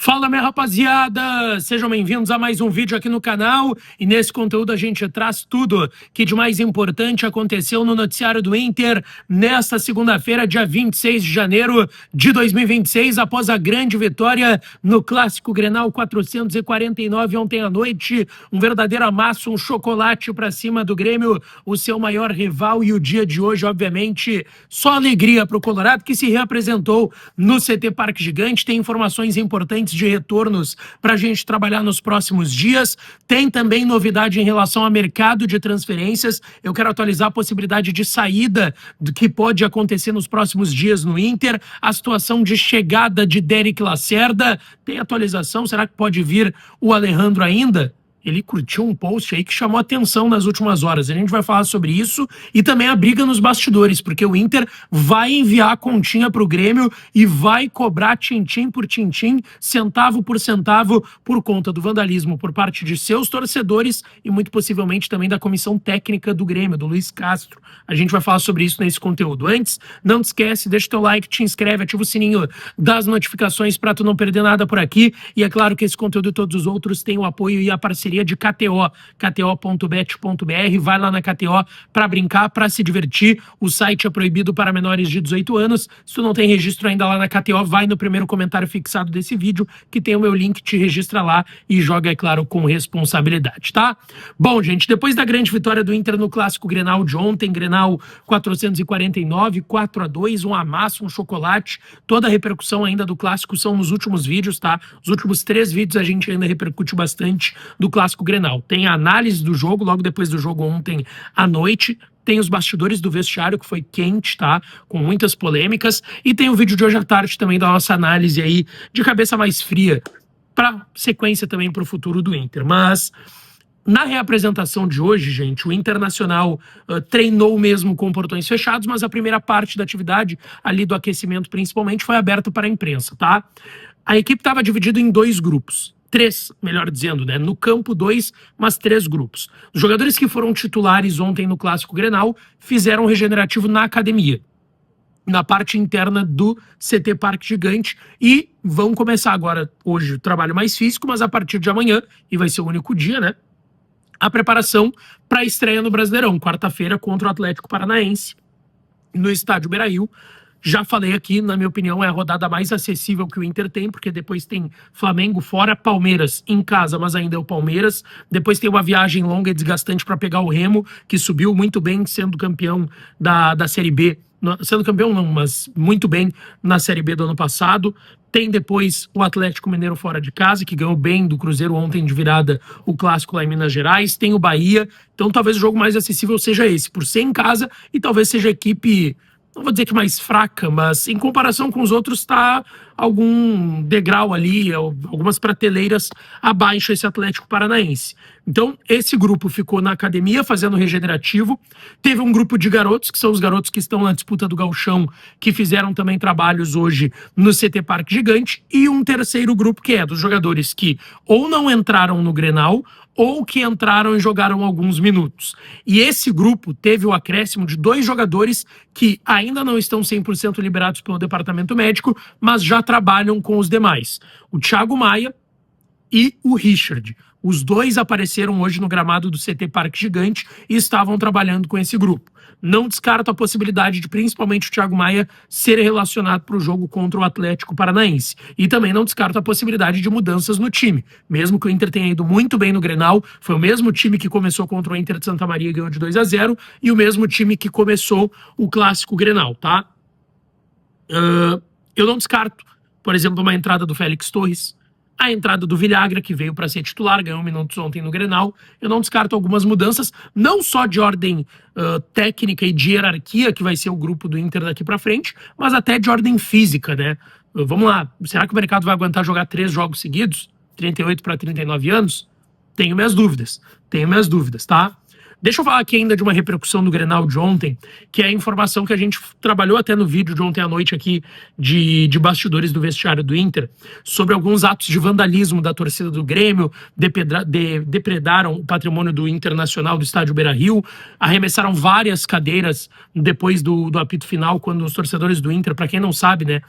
Fala, minha rapaziada! Sejam bem-vindos a mais um vídeo aqui no canal, e nesse conteúdo a gente traz tudo que de mais importante aconteceu no noticiário do Inter nesta segunda-feira, dia 26 de janeiro de 2026, após a grande vitória no Clássico Grenal 449 ontem à noite. Um verdadeiro amasso, um chocolate para cima do Grêmio, o seu maior rival, e o dia de hoje, obviamente, só alegria para o Colorado, que se reapresentou no CT Parque Gigante. Tem informações importantes de retornos para a gente trabalhar nos próximos dias. Tem também novidade em relação ao mercado de transferências. Eu quero atualizar a possibilidade de saída do que pode acontecer nos próximos dias no Inter. A situação de chegada de Derek Lacerda. Tem atualização? Será que pode vir o Alejandro ainda? Ele curtiu um post aí que chamou atenção nas últimas horas. A gente vai falar sobre isso e também a briga nos bastidores, porque o Inter vai enviar a continha para o Grêmio e vai cobrar tintim por tintim, centavo por centavo, por conta do vandalismo por parte de seus torcedores e muito possivelmente também da comissão técnica do Grêmio, do Luiz Castro. A gente vai falar sobre isso nesse conteúdo. Antes, não te esquece, deixa o teu like, te inscreve, ativa o sininho das notificações para tu não perder nada por aqui. E é claro que esse conteúdo e todos os outros têm o apoio e a parceria de KTO, kto.bet.br. Vai lá na KTO para brincar, para se divertir. O site é proibido para menores de 18 anos. Se tu não tem registro ainda lá na KTO, vai no primeiro comentário fixado desse vídeo, que tem o meu link, te registra lá e joga, é claro, com responsabilidade, tá? Bom, gente, depois da grande vitória do Inter no Clássico Grenal de ontem, Grenal 449, 4-2, um amasso, um chocolate. Toda a repercussão ainda do Clássico são nos últimos vídeos, tá? Os últimos 3 vídeos a gente ainda repercute bastante do Clássico Grenal. Tem a análise do jogo, logo depois do jogo ontem à noite. Tem os bastidores do vestiário, que foi quente, tá? Com muitas polêmicas. E tem o vídeo de hoje à tarde também da nossa análise aí, de cabeça mais fria, para sequência também para o futuro do Inter. Mas na reapresentação de hoje, gente, o Internacional treinou mesmo com portões fechados, mas a primeira parte da atividade, ali do aquecimento principalmente, foi aberta para a imprensa, tá? A equipe estava dividida em 2 grupos. 3, melhor dizendo, né? No campo 2, mas 3 grupos. Os jogadores que foram titulares ontem no Clássico Grenal fizeram regenerativo na academia, na parte interna do CT Parque Gigante, e vão começar agora, hoje, o trabalho mais físico, mas a partir de amanhã, e vai ser o único dia, né? A preparação para a estreia no Brasileirão, quarta-feira contra o Atlético Paranaense, no estádio Beira-Rio. Já falei aqui, na minha opinião, é a rodada mais acessível que o Inter tem, porque depois tem Flamengo fora, Palmeiras em casa, mas ainda é o Palmeiras. Depois tem uma viagem longa e desgastante para pegar o Remo, que subiu muito bem sendo campeão da Série B. Sendo campeão não, mas muito bem na Série B do ano passado. Tem depois o Atlético Mineiro fora de casa, que ganhou bem do Cruzeiro ontem de virada o Clássico lá em Minas Gerais. Tem o Bahia. Então talvez o jogo mais acessível seja esse, por ser em casa, e talvez seja a equipe, não vou dizer que mais fraca, mas em comparação com os outros está algum degrau ali, algumas prateleiras abaixo esse Atlético Paranaense. Então, esse grupo ficou na academia fazendo regenerativo. Teve um grupo de garotos, que são os garotos que estão na disputa do Gauchão, que fizeram também trabalhos hoje no CT Parque Gigante. E um terceiro grupo, que é dos jogadores que ou não entraram no Grenal, ou que entraram e jogaram alguns minutos. E esse grupo teve o acréscimo de 2 jogadores que ainda não estão 100% liberados pelo departamento médico, mas já trabalham com os demais. O Thiago Maia e o Richard. Os 2 apareceram hoje no gramado do CT Parque Gigante e estavam trabalhando com esse grupo. Não descarto a possibilidade de principalmente o Thiago Maia ser relacionado para o jogo contra o Atlético Paranaense. E também não descarto a possibilidade de mudanças no time. Mesmo que o Inter tenha ido muito bem no Grenal, foi o mesmo time que começou contra o Inter de Santa Maria e ganhou de 2-0, e o mesmo time que começou o Clássico Grenal, tá? Eu não descarto, por exemplo, uma entrada do Félix Torres, a entrada do Villagra, que veio para ser titular, ganhou minutos ontem no Grenal. Eu não descarto algumas mudanças, não só de ordem técnica e de hierarquia, que vai ser o grupo do Inter daqui para frente, mas até de ordem física, né? Vamos lá, será que o mercado vai aguentar jogar 3 jogos seguidos? 38 para 39 anos? Tenho minhas dúvidas, tá? Deixa eu falar aqui ainda de uma repercussão do Grenal de ontem, que é a informação que a gente trabalhou até no vídeo de ontem à noite aqui de bastidores do vestiário do Inter, sobre alguns atos de vandalismo da torcida do Grêmio, depredaram o patrimônio do Internacional do estádio Beira-Rio, arremessaram várias cadeiras depois do apito final, quando os torcedores do Inter, para quem não sabe, né,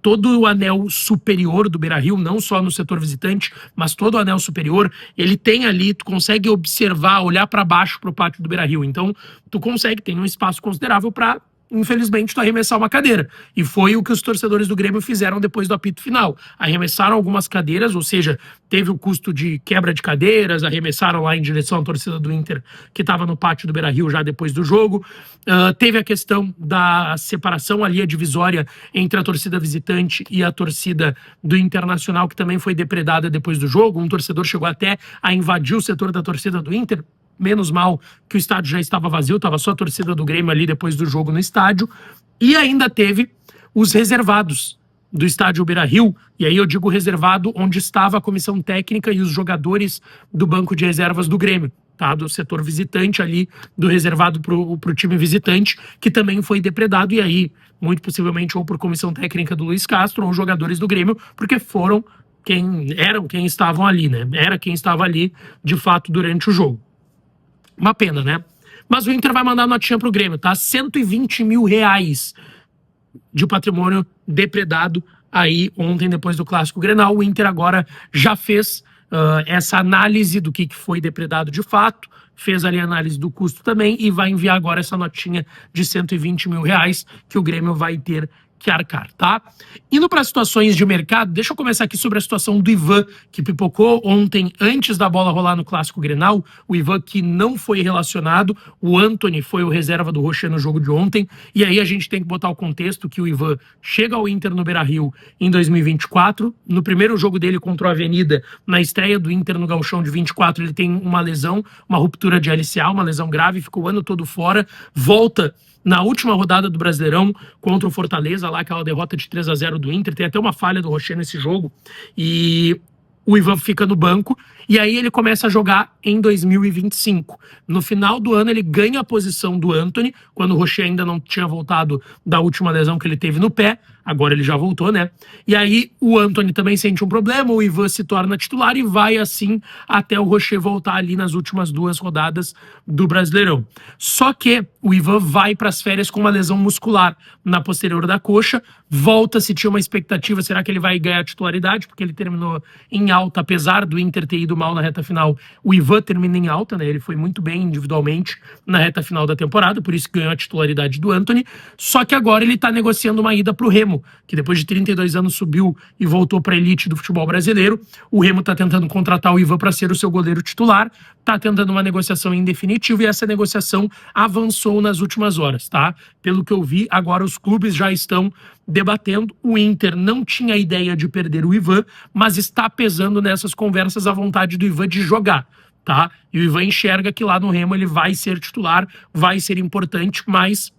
todo o anel superior do Beira-Rio, não só no setor visitante, mas todo o anel superior, ele tem ali, tu consegue observar, olhar para baixo pro pátio do Beira-Rio. Então, tu consegue, tem um espaço considerável para, infelizmente, tu arremessar uma cadeira. E foi o que os torcedores do Grêmio fizeram depois do apito final. Arremessaram algumas cadeiras, ou seja, teve o custo de quebra de cadeiras, arremessaram lá em direção à torcida do Inter, que estava no pátio do Beira-Rio já depois do jogo. Teve a questão da separação ali, a divisória entre a torcida visitante e a torcida do Internacional, que também foi depredada depois do jogo. Um torcedor chegou até a invadir o setor da torcida do Inter. Menos mal que o estádio já estava vazio, estava só a torcida do Grêmio ali depois do jogo no estádio. E ainda teve os reservados do estádio Beira-Rio, e aí eu digo reservado onde estava a comissão técnica e os jogadores do banco de reservas do Grêmio, tá? Do setor visitante ali, do reservado pro time visitante, que também foi depredado, e aí, muito possivelmente, ou por comissão técnica do Luiz Castro, ou jogadores do Grêmio, porque quem estavam ali, né? Era quem estava ali, de fato, durante o jogo. Uma pena, né? Mas o Inter vai mandar notinha pro Grêmio, tá? 120 mil reais de patrimônio depredado aí ontem, depois do Clássico Grenal. O Inter agora já fez essa análise do que foi depredado de fato, fez ali a análise do custo também e vai enviar agora essa notinha de 120 mil reais que o Grêmio vai ter que arcar, tá? Indo para situações de mercado, deixa eu começar aqui sobre a situação do Ivan, que pipocou ontem antes da bola rolar no Clássico Grenal. O Ivan que não foi relacionado, o Antony foi o reserva do Rocher no jogo de ontem, e aí a gente tem que botar o contexto que o Ivan chega ao Inter no Beira-Rio em 2024, no primeiro jogo dele contra o Avenida, na estreia do Inter no Gauchão de 24, ele tem uma lesão, uma ruptura de LCA, uma lesão grave, ficou o ano todo fora, volta na última rodada do Brasileirão contra o Fortaleza, lá aquela derrota de 3-0 do Inter, tem até uma falha do Rocher nesse jogo, e o Ivan fica no banco, e aí ele começa a jogar em 2025. No final do ano ele ganha a posição do Antony, quando o Rocher ainda não tinha voltado da última lesão que ele teve no pé, agora ele já voltou, né? E aí o Antony também sente um problema, o Ivan se torna titular e vai assim até o Rocher voltar ali nas últimas 2 rodadas do Brasileirão. Só que o Ivan vai para as férias com uma lesão muscular na posterior da coxa, volta, se tinha uma expectativa, será que ele vai ganhar titularidade? Porque ele terminou em alta, apesar do Inter ter ido mal na reta final, o Ivan termina em alta, né? Ele foi muito bem individualmente na reta final da temporada, por isso que ganhou a titularidade do Antony, só que agora ele tá negociando uma ida pro Remo, que depois de 32 anos subiu e voltou para a elite do futebol brasileiro. O Remo está tentando contratar o Ivan para ser o seu goleiro titular, está tentando uma negociação em definitivo e essa negociação avançou nas últimas horas, tá? Pelo que eu vi, agora os clubes já estão debatendo. O Inter não tinha ideia de perder o Ivan, mas está pesando nessas conversas a vontade do Ivan de jogar, tá? E o Ivan enxerga que lá no Remo ele vai ser titular, vai ser importante, mas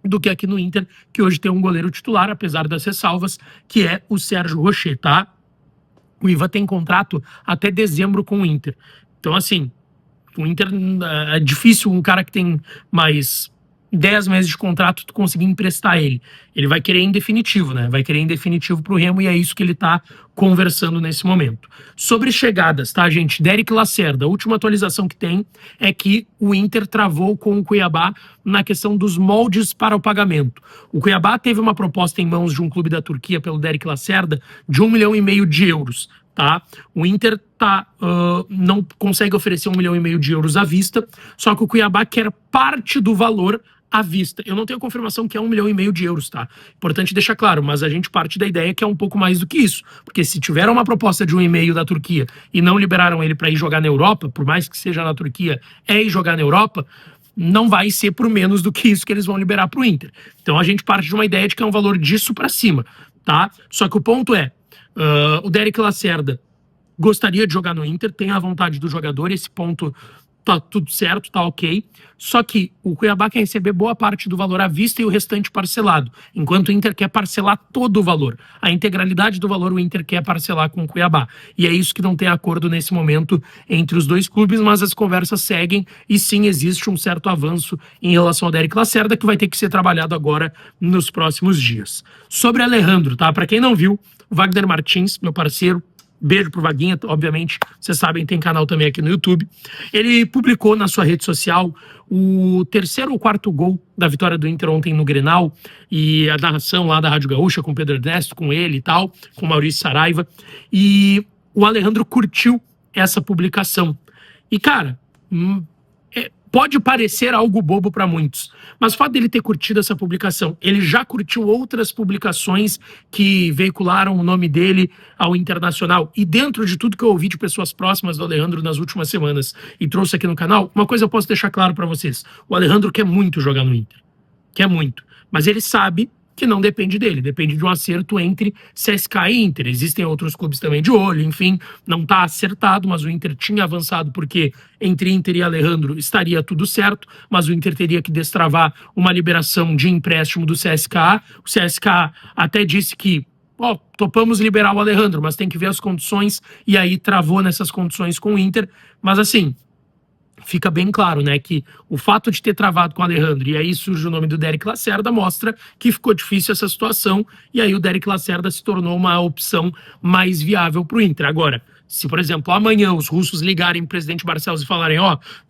do que aqui no Inter, que hoje tem um goleiro titular, apesar das ressalvas, que é o Sérgio Rocher, tá? O Ivan tem contrato até dezembro com o Inter. Então, assim, o Inter é difícil um cara que tem mais 10 meses de contrato tu conseguir emprestar ele. Ele vai querer em definitivo, né? Vai querer em definitivo pro Remo e é isso que ele tá conversando nesse momento. Sobre chegadas, tá, gente? Derek Lacerda, a última atualização que tem é que o Inter travou com o Cuiabá na questão dos moldes para o pagamento. O Cuiabá teve uma proposta em mãos de um clube da Turquia pelo Derek Lacerda de 1,5 milhão de euros. Tá? O Inter não consegue oferecer 1,5 milhão de euros à vista, só que o Cuiabá quer parte do valor à vista. Eu não tenho confirmação que é 1,5 milhão de euros, tá? Importante deixar claro, mas a gente parte da ideia que é um pouco mais do que isso, porque se tiveram uma proposta de 1,5 da Turquia e não liberaram ele para ir jogar na Europa, por mais que seja na Turquia, é ir jogar na Europa, não vai ser por menos do que isso que eles vão liberar para o Inter. Então a gente parte de uma ideia de que é um valor disso para cima, tá? Só que o ponto é, o Derek Lacerda gostaria de jogar no Inter, tem a vontade do jogador, esse ponto tá tudo certo, tá ok. Só que o Cuiabá quer receber boa parte do valor à vista e o restante parcelado, enquanto o Inter quer parcelar todo o valor. A integralidade do valor o Inter quer parcelar com o Cuiabá. E é isso que não tem acordo nesse momento entre os dois clubes, mas as conversas seguem e sim existe um certo avanço em relação ao Derek Lacerda que vai ter que ser trabalhado agora nos próximos dias. Sobre Alejandro, tá? Para quem não viu, Wagner Martins, meu parceiro, beijo pro Vaguinha, obviamente, vocês sabem, tem canal também aqui no YouTube. Ele publicou na sua rede social o terceiro ou quarto gol da vitória do Inter ontem no Grenal e a narração lá da Rádio Gaúcha com o Pedro Ernesto, com ele e tal, com o Maurício Saraiva. E o Alejandro curtiu essa publicação. E, cara, pode parecer algo bobo para muitos, mas o fato dele ter curtido essa publicação, ele já curtiu outras publicações que veicularam o nome dele ao internacional. E dentro de tudo que eu ouvi de pessoas próximas do Alejandro nas últimas semanas e trouxe aqui no canal, uma coisa eu posso deixar claro para vocês: o Alejandro quer muito jogar no Inter, quer muito, mas ele sabe que não depende dele, depende de um acerto entre CSKA e Inter. Existem outros clubes também de olho, enfim, não está acertado, mas o Inter tinha avançado porque entre Inter e Alejandro estaria tudo certo, mas o Inter teria que destravar uma liberação de empréstimo do CSKA. O CSKA até disse que topamos liberar o Alejandro, mas tem que ver as condições, e aí travou nessas condições com o Inter, mas assim, fica bem claro, né, que o fato de ter travado com o Alejandro e aí surge o nome do Derek Lacerda mostra que ficou difícil essa situação e aí o Derek Lacerda se tornou uma opção mais viável para o Inter. Agora, se, por exemplo, amanhã os russos ligarem para o presidente Barcelos e falarem,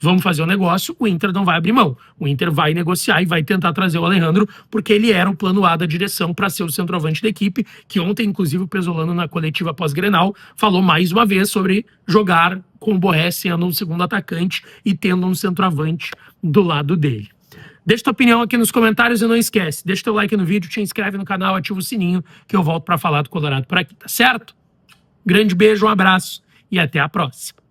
vamos fazer um negócio, o Inter não vai abrir mão. O Inter vai negociar e vai tentar trazer o Alejandro, porque ele era o plano A da direção para ser o centroavante da equipe, que ontem, inclusive, o Pesolano, na coletiva pós-Grenal, falou mais uma vez sobre jogar com o Borré sendo um segundo atacante e tendo um centroavante do lado dele. Deixa tua opinião aqui nos comentários e não esquece, deixa teu like no vídeo, te inscreve no canal, ativa o sininho, que eu volto para falar do Colorado por aqui, tá certo? Grande beijo, um abraço e até a próxima.